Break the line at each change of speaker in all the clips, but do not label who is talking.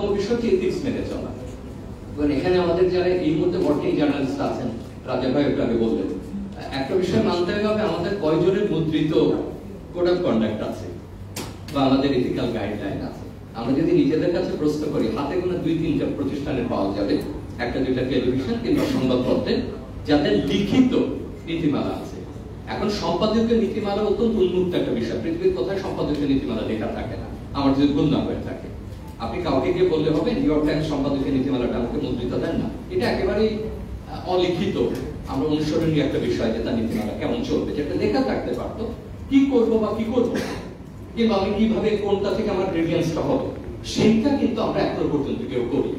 অন্যতম বিষয় হচ্ছে এথিক্স মেনে চলা। এবং এখানে আমাদের যারা এই মুহূর্তে ওয়ার্কিং জার্নালিস্ট আছেন, রাজা ভাই একটু আগে বললেন, একটা বিষয় মানতে হবে, আমাদের কয়জনের মুদ্রিত কোড অফ কন্ডাক্ট আছে বা আমাদের এথিক্যাল গাইডলাইন আছে। আমরা যদি নিজেদের কাছে প্রশ্ন করি, হাতে গোনা 2-3টা প্রতিষ্ঠানের পাওয়া যাবে, 1-2টা টেলিভিশন কিংবা সংবাদপত্রে যাদের লিখিত নীতিমালা আছে। এখন সম্পাদকীয় নীতিমালা অত্যন্ত উন্মুক্ত একটা বিষয়, পৃথিবীর কোথায় সম্পাদকীয় নীতিমালা লেখা থাকে না, আমার যদি ভুল না হয়ে থাকে। আপনি কাউকে গিয়ে বললে হবে নিউ ইয়র্ক টাইমস সম্পাদকীয় নীতিমালাটা আমাকে মুদ্রিত দেন না, এটা একেবারেই অলিখিত, আমরা অনুসরণীয় একটা বিষয় যে তার নীতিমালা কেমন চলবে, যেটা লেখা থাকতে পারতো কি করবো বা কি করবো না, কিংবা আমি কিভাবে কোনটা থেকে আমার গ্রেডিয়েন্সটা হবে, সেইটা কিন্তু আমরা এখনো পর্যন্ত কেউ করি।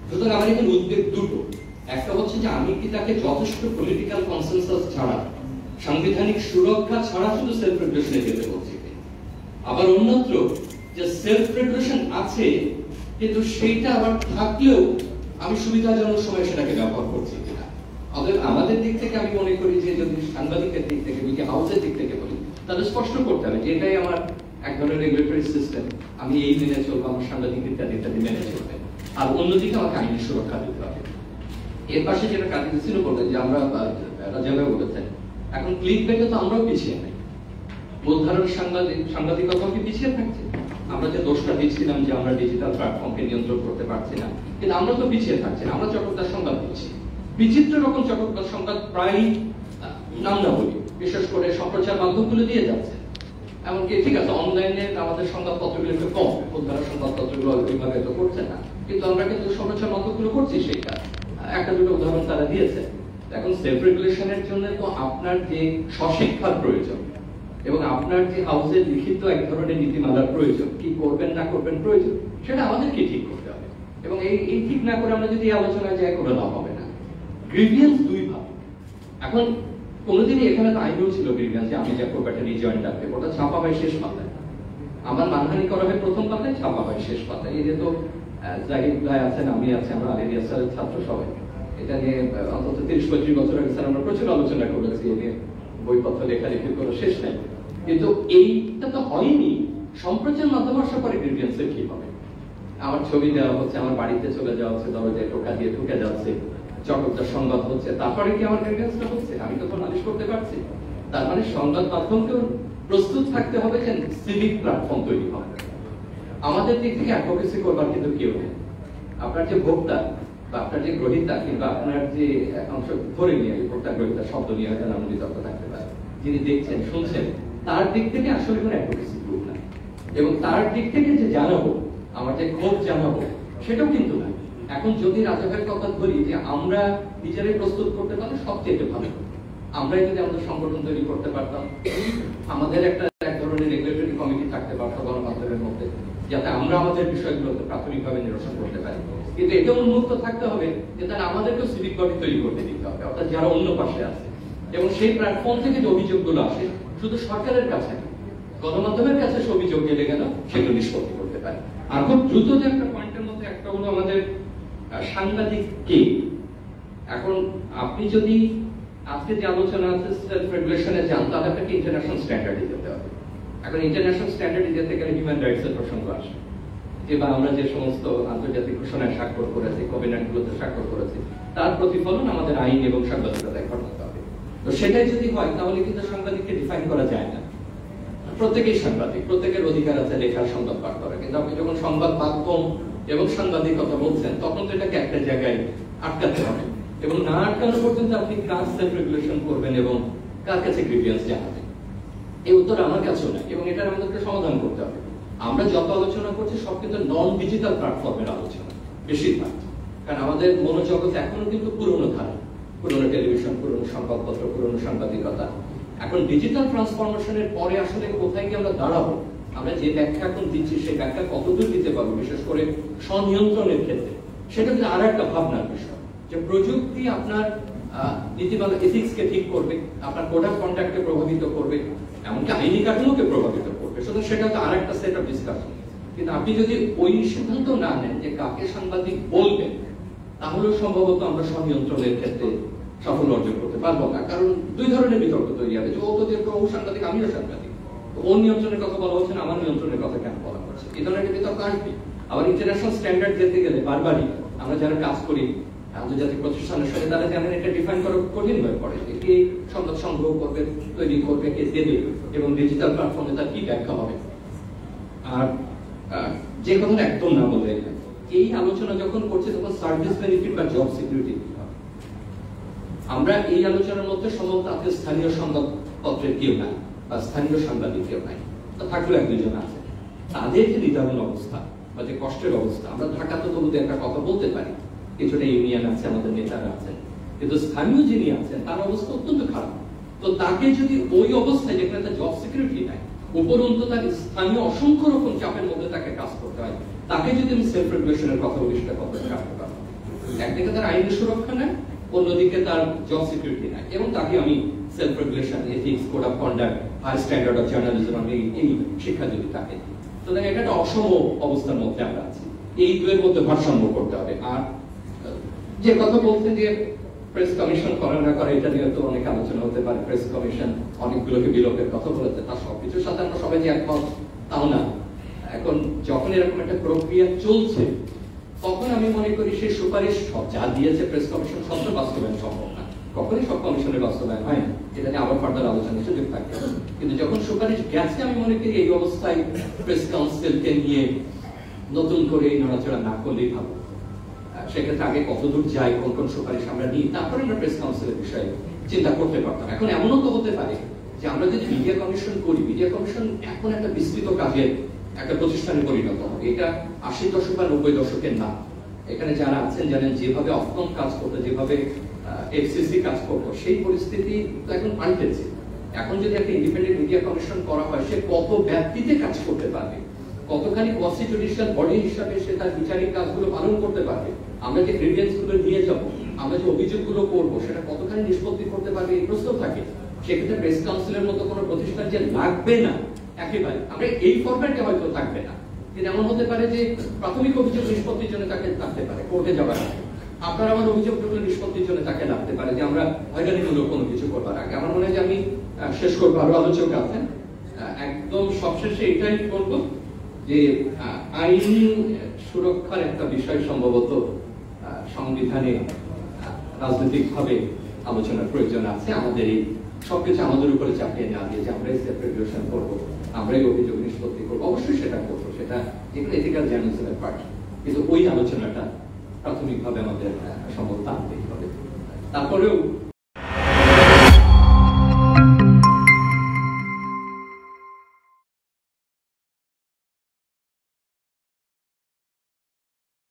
সুতরাং আমার এখানে উদ্বেগ দুটো, একটা হচ্ছে যে আমি কি তাকে যথেষ্ট পলিটিক্যাল কনসেনসাস ছাড়া, সাংবিধানিক সুরক্ষা ছাড়া শুধু সেলফ রেগুলেশনে যেতে বলছি, আবার অন্যত্র যে সেলফ রেগুলেশন আছে কিন্তু সেইটা আবার থাকলেও আমি সুবিধাজনক সময় সেটাকে ব্যবহার করছি কিনা। অতএব আমাদের দিক থেকে আমি মনে করি যে যদি সাংবাদিকের দিক থেকে, মিডিয়া হাউসের দিক থেকে বলি, তাহলে স্পষ্ট করতে হবে যে এটাই আমার এক ধরনের রেগুলেটরি সিস্টেম, আমি এই মেনে চলবো, আমার সাংবাদিক ইত্যাদি ইত্যাদি মেনে চলবে, আর অন্যদিকে আমাকে আইনি সুরক্ষা দিতে হবে। এর পাশে যেটা কাজী ছিল বললেন যে আমরা রাজাভাই বলেছেন, এখন ক্লিক বেটে তো আমরাও পিছিয়ে নাই, মূলধারার সাংবাদিকতাও কি পিছিয়ে থাকছে? আমরা যে দোষটা দিচ্ছিলাম যে আমরা ডিজিটাল প্ল্যাটফর্মকে নিয়ন্ত্রণ করতে পারছি না, কিন্তু আমরা তো পিছিয়ে থাকছি না, আমরা চটকদার সংবাদ দিচ্ছি, বিচিত্র রকম চটকদার সংবাদ প্রায় নাম না বলি, বিশেষ করে সম্প্রচার মাধ্যমগুলো দিয়ে যাচ্ছে। এমনকি ঠিক আছে অনলাইনে আমাদের সংবাদপত্রগুলো একটু কম, মূলধারার সংবাদপত্রগুলো ওইভাবে তো করছে না, কিন্তু আমরা কিন্তু সম্প্রচার মাধ্যমগুলো করছি, সেটা 1-2টা উদাহরণ তারা দিয়েছে। এখন সেলফ রেগুলেশনের জন্য তো আপনার যে স্বশিক্ষার প্রয়োজন এবং আপনার যে হাউসের লিখিত এক ধরনের নীতিমালার প্রয়োজন, কি করবেন না করবেন প্রয়োজন, সেটা আমাদেরকে ঠিক করতে হবে। এবং এই ঠিক না করে আমরা যদি আলোচনায় যাই, করে লাভ হবে না। গ্রিভিয়েন্স দুই ভাগ। এখন কোনোদিনই এখানে তো আইনও ছিল গ্রিভিয়েন্স, যে আমি যা করবো একটা রিজয়েন্ট ডাকবে, ওটা ছাপা হয় শেষ পাতায়, আমার মানহানি করা হয় প্রথম পাতায়, ছাপা হয় শেষ পাতায়। এই যে তো জাহিদ ভাই আছেন, আমি আছি, আমরা আলিয়া স্যারের ছাত্র সবাই, এটা নিয়ে অন্তত 30-35 বছর আগে স্যার আমরা প্রচুর আলোচনা করেছি, এ নিয়ে বইপত্র লেখালেখি করে শেষ নাই। কিন্তু এইটা তো হয়নি, সম্প্রচার মাধ্যম আসার পরে গ্রিভিয়েন্সের কি হবে? আমার ছবি দেওয়া হচ্ছে, আমার বাড়িতে চলে যাওয়া হচ্ছে, দরজায় টোকা দিয়ে ঢুকে যাচ্ছে, চটকদার সংবাদ হচ্ছে, তারপরে কি আমার গ্রিভিয়েন্সটা হচ্ছে? আমি তো নালিশ করতে পারছি। তার মানে সংবাদ মাধ্যমকেও প্রস্তুত থাকতে হবে যে সিভিক প্ল্যাটফর্ম তৈরি হবে। আমাদের দিক থেকে অ্যাডভোকেসি করবার কিন্তু কেউ নেই। আপনার যে ভোক্তা বা আপনার যে গ্রহীতা, কিংবা আপনার যে অংশ ধরে নিয়ে ভোক্তা গ্রহীতা শব্দ নিয়ে হয়তো নাম বিতর্ক থাকতে পারে, যিনি দেখছেন শুনছেন, তার দিক থেকে আসলে কোনো অ্যাডভোকেসি গ্রুপ নাই। এবং তার দিক থেকে যে জানাবো, আমার যে ক্ষোভ জানাবো, সেটাও কিন্তু নাই। এখন যদি রাজাভাইয়ের কথা ধরি যে আমরা নিজেরাই প্রস্তুত করতে পারলে সবচেয়ে ভালো, আমরাই যদি আমাদের সংগঠন তৈরি করতে পারতাম, আমাদের এক ধরনের রেগুলেটরি কমিটি থাকতে পারতো গণমাধ্যমের মধ্যে, যাতে আমরা আমাদের বিষয়গুলোকে প্রাথমিকভাবে নিরসন করতে পারি। কিন্তু এটা উন্মুক্ত থাকতে হবে যে তারা আমাদেরকেও সিভিক বডি তৈরি করতে দিতে হবে, অর্থাৎ যারা অন্য পাশে আছে, এবং সেই প্ল্যাটফর্ম থেকে যে অভিযোগগুলো আসে শুধু সরকারের কাছে না, গণমাধ্যমের কাছে সে অভিযোগ গেলে গেল সেগুলো নিষ্পত্তি করতে পারে। আর খুব দ্রুত যে একটা পয়েন্টের মধ্যে একটা হলো আমাদের সাংবাদিক কে। এখন আপনি যদি আজকে যে আলোচনা আছে সেলফ রেগুলেশনে যান, তাহলে আপনাকে ইন্টারন্যাশনাল স্ট্যান্ডার্ডে যেতে হবে। এখন ইন্টারন্যাশনাল স্ট্যান্ডার্ডে যেতে গেলে হিউম্যান রাইটস এর প্রসঙ্গ আসে, যে বা আমরা যে সমস্ত আন্তর্জাতিক ঘোষণায় স্বাক্ষর করেছি, কভেন্যান্টগুলোতে স্বাক্ষর করেছি, তার প্রতিফলন আমাদের আইন এবং সাংবাদিকতায় ঘটাতে হবে। তো সেটাই যদি হয়, তাহলে কিন্তু সাংবাদিককে ডিফাইন করা যায় না। প্রত্যেকেই সাংবাদিক, প্রত্যেকের অধিকার আছে লেখার, সংবাদ পাঠ করা, কিন্তু আপনি যখন সংবাদ মাধ্যম এবং সাংবাদিকতা বলছেন, তখন তো এটাকে একটা জায়গায় আটকাতে হবে, এবং না আটকানো পর্যন্ত আপনি কাজ সেলফ রেগুলেশন করবেন এবং কার কাছে গ্রিভিয়েন্স জানাবেন, এই উত্তর আমার কাছেও নাই, এবং এটার আমাদেরকে সমাধান করতে হবে। আমরা যত আলোচনা করছি সব কিন্তু নন ডিজিটাল প্ল্যাটফর্মের আলোচনা বেশিরভাগ, কারণ আমাদের মনোজগৎ এখনো কিন্তু পুরনো ধারা, পুরনো টেলিভিশন, পুরনো সংবাদপত্র, পুরনো সাংবাদিকতা। এখন ডিজিটাল ট্রান্সফরমেশনের পরে আসলে কোথায় গিয়ে আমরা দাঁড়াবো, আমরা যে ব্যাখ্যা এখন দিচ্ছি সেই ব্যাখ্যা কতদূর দিতে পারবো, বিশেষ করে স্বনিয়ন্ত্রণের ক্ষেত্রে, সেটা কিন্তু আর একটা ভাবনার বিষয়, যে প্রযুক্তি আপনার নীতিমালা এথিক্সকে ঠিক করবে, আপনার কোড অফ কন্ডাক্টকে প্রভাবিত করবে, এমনকি আইনি কাঠামোকে প্রভাবিত করবে, সুতরাং সেটা তো আর একটা সেট অফ ডিসকাশন। কিন্তু আপনি যদি ওই সিদ্ধান্ত না নেন যে কাকে সাংবাদিক বলবেন, তাহলে সম্ভবত আমরা স্বনিয়ন্ত্রণের ক্ষেত্রে সফল অর্জন করতে পারবো না। কারণ দুই ধরনের বিতর্ক তৈরি হবে, যে ও তো যেহেতু ও সাংবাদিক, আমিও সাংবাদিক, ওর নিয়ন্ত্রণের কথা বলা হচ্ছে না, আমার নিয়ন্ত্রণের কথা কেন বলা হচ্ছে, এই ধরনের বিতর্ক আসবে। আবার ইন্টারন্যাশনাল স্ট্যান্ডার্ড যেতে গেলে বারবারই আমরা যারা কাজ করি আন্তর্জাতিক প্রতিষ্ঠানের সাথে, তারা জানেন এটা ডিফাইন করা কঠিন হয়ে পড়ে যে কে সংবাদ সংগ্রহ করবে, তৈরি করবে, কে দেবে এবং ডিজিটাল প্ল্যাটফর্মে তার কি ব্যাখ্যা হবে। আর যে কথা একদম না বলে, এই আলোচনা যখন করছে তখন সার্ভিস বেনিফিট বা জব সিকিউরিটি, আমরা এই আলোচনার মধ্যে সম্ভবত আজকে স্থানীয় সংবাদপত্রের কেউ নাই বা স্থানীয় সাংবাদিক কেউ নাই, থাকলেও এক দুজন আছে। তাদের যে নিদারুণ অবস্থা বা যে কষ্টের অবস্থা, আমরা ঢাকাতে তবু একটা কথা বলতে পারি, কিছুটা ইউনিয়ন আছে, আমাদের নেতারা আছেন, কিন্তু স্থানীয় যিনি আছেন তার অবস্থা অত্যন্ত খারাপ। তো তাকে যদি ওই অবস্থায়, যেখানে তার জব সিকিউরিটি নাই, উপরন্তু তার স্থানীয় অসংখ্য রকম চাপের মধ্যে তাকে কাজ করতে হয়, তাকে যদি আমি সেলফ রেগুলেশনের কথা বলি, সেটা কত খারাপ। একদিকে তার আইনের সুরক্ষা নেয়, অন্যদিকে তার জব সিকিউরিটি নাই, এবং তাকে আমি self regulation, ethics, code of conduct, high standard of journalism, আমি এই শিক্ষা যদি থাকে, তো এটা একটা অসম অবস্থার মধ্যে আমরা আছি। এই দুয়ের মধ্যে ভারসাম্য করতে হবে। আর যে কথা বলছেন যে প্রেস কমিশন করা না করে, এটা নিয়ে তো অনেক আলোচনা হতে পারে। প্রেস কমিশন অনেকগুলোকে বিলোপের কথা বলেছে, তার সবকিছুর সাথে আমরা সবাই যে একমত তাও না। এখন যখন এরকম একটা প্রক্রিয়া চলছে, তখন আমি মনে করি সেই সুপারিশ সব যা দিয়েছে প্রেস কমিশন সব তো বাস্তবায়ন সম্ভব না, কখনই সব কমিশনের বাস্তবায়ন হয় না, এটা নিয়ে আবার ফার্দার আলোচনার সুযোগ থাকে। কিন্তু যখন সুপারিশ গেছে, আমি মনে করি এই অবস্থায় প্রেস কাউন্সিলকে নিয়ে নতুন করে নড়াচড়া না করলেই ভালো। সেক্ষেত্রে আগে কতদূর যাই, কোন কোন সুপারিশ আমরা নিই, তারপরে আমরা প্রেস কাউন্সিলের বিষয়ে চিন্তা করতে পারতাম। এখন এমনও তো হতে পারে যে আমরা যদি মিডিয়া কমিশন করি, মিডিয়া কমিশন এখন একটা বিস্তৃত কাজের একটা প্রতিষ্ঠানে পরিণত হবে। এটা 80 দশক বা 90 দশকের না। এখানে যারা আছেন জানেন, যেভাবে অফকম কাজ করতো, যেভাবে এফসিসি কাজ করতো, সেই পরিস্থিতি তো এখন পাল্টেছে। এখন যদি একটা ইন্ডিপেন্ডেন্ট মিডিয়া কমিশন করা হয়, সে কত ব্যাপ্তিতে কাজ করতে পারবে, কতখানি কোয়াসি জুডিশিয়াল বডি হিসাবে সে তার বিচারিক কাজগুলো পালন করতে পারবে, আমরা যে গ্রিভিয়েন্স গুলো নিয়ে যাব, আমরা যে অভিযোগগুলো করবো, সেটা কতখানি নিষ্পত্তি করতে পারবে, এই প্রশ্ন থাকে। সেক্ষেত্রে প্রেস কাউন্সিলের মতো কোনো প্রতিষ্ঠান যে লাগবে না একেবারে, আমরা এই ফরম্যাটে হয়তো থাকবে না, কিন্তু এমন হতে পারে যে প্রাথমিক অভিযোগ নিষ্পত্তির জন্য তাকে লাগতে পারে, কোর্টে যাবার আগে। আপনার আমার অভিযোগগুলো নিষ্পত্তির জন্য তাকে লাগতে পারে, যে আমরা হয়রানিমূলক কোনো কিছু করবার আগে। আমার মনে হয় যে আমি শেষ করবো, আরো আলোচক আছেন, একদম সবশেষে এটাই বলবো যে আইন সুরক্ষার একটা বিষয় সম্ভবত সংবিধানে রাজনৈতিক ভাবে আলোচনার প্রয়োজন আছে। আমাদের এই সবকিছু আমাদের উপরে চাপিয়ে না দিয়ে যে আমরাই সেলফ রেগুলেশন করবো, আমরাই অভিযোগ নিষ্পত্তি করবো, অবশ্যই সেটা করবো, সেটা যেগুলো এথিক্যাল জার্নালিজমের পার্ট, কিন্তু ওই আলোচনাটা প্রাথমিকভাবে আমাদের সম্ভবত আনতেই হবে। তারপরেও